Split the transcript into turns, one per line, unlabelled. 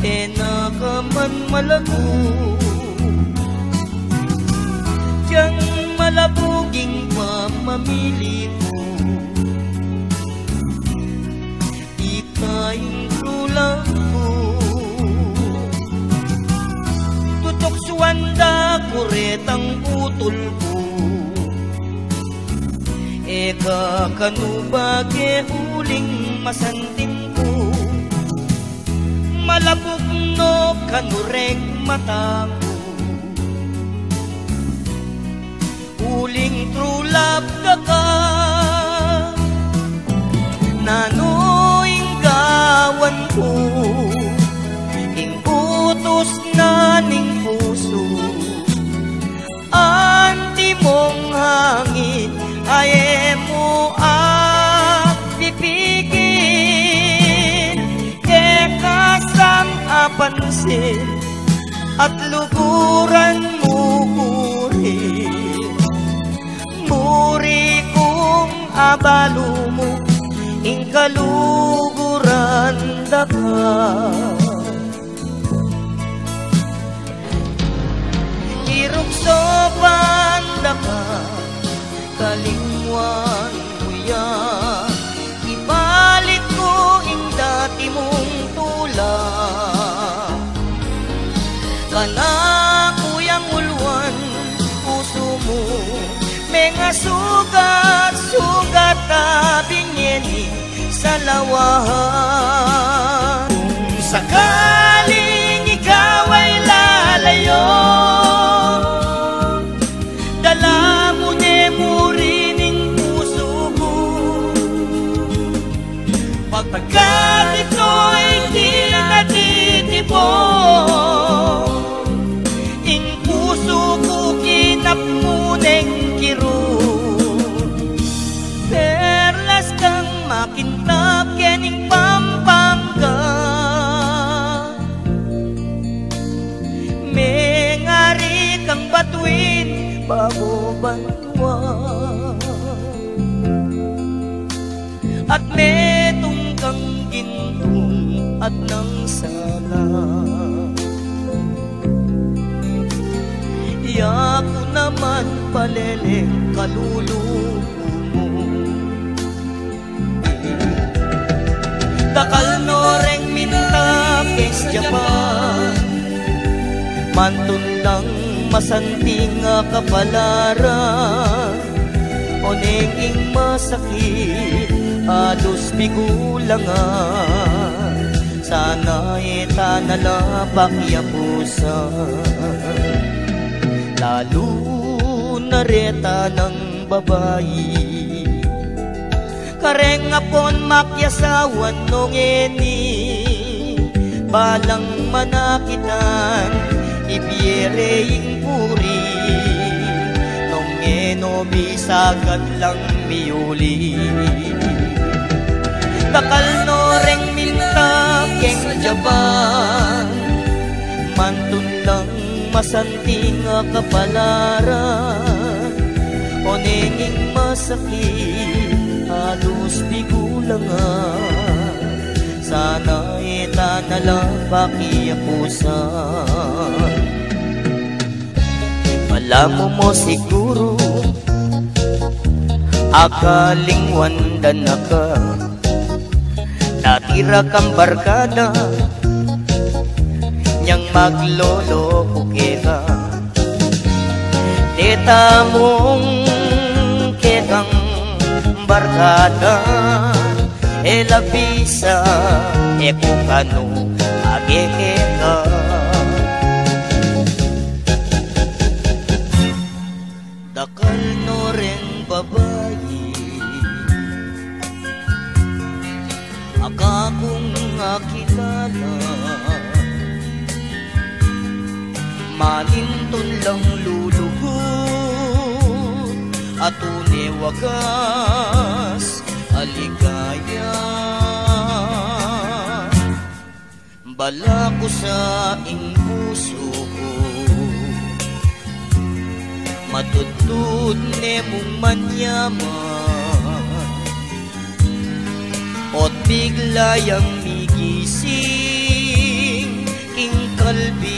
nakaman malago diyang malabuging pamamili ko. Ika'y trulang ko, tutok suwanda kuretang utol ko. Eka kanubage uling masanting ko, malabog no kanureng mata ko. Uling true love ka nanoing gawan ko, ing utos na ning puso. Anti mong hangin ay mo pipigil, kasam apansin at luguran mo kurin. Muri kong abalo mo, ing kaluguran daka. Irukso banda ka, kalingwan mo yan. Ibalit ko ing dati mong tulang. Kana kuyang ulwan, puso mo mga sugat tabingin sa lawahan. Kung sakaling ikaw ay lalayo, dala mo mo rin ang puso ko. Pagkat ito'y di natitipon, ing puso ko kinapmuneng perlas kang makintab kening Pampanga. Mengari kang batuin bago banwa, at metong kang gintong at nang sala. Yaku naman paleleng kaluluwa mo. Dakal no reng minta kes Japan, mantun lang masanting kapalaran. Oneng ing masakit alos bigulangan, sana itanalapak yapusan. Lalo na reta ng babayi, kareng apon makyasawan nung eni. Balang manakitan ibiyereing puri, nung eno misagad lang miuli. Dakal no reng minta keng jaban, mantun lang masanting kapalaran. Onenging masakit halos bigulangan, sana itanalapak iyapusan. Alam mo siguro akaling wanda na ka, natira kang barkada niyang magloloko kita. Teta mong ketang barkada, elabisa ekukano agekeka. Dakal no ren babayi, akakong akilala. Manintun lang luluhod at wagas aligaya. Bala ko sa ing puso ko, matutod ne mong manyaman, ot bigla yang migising kalbi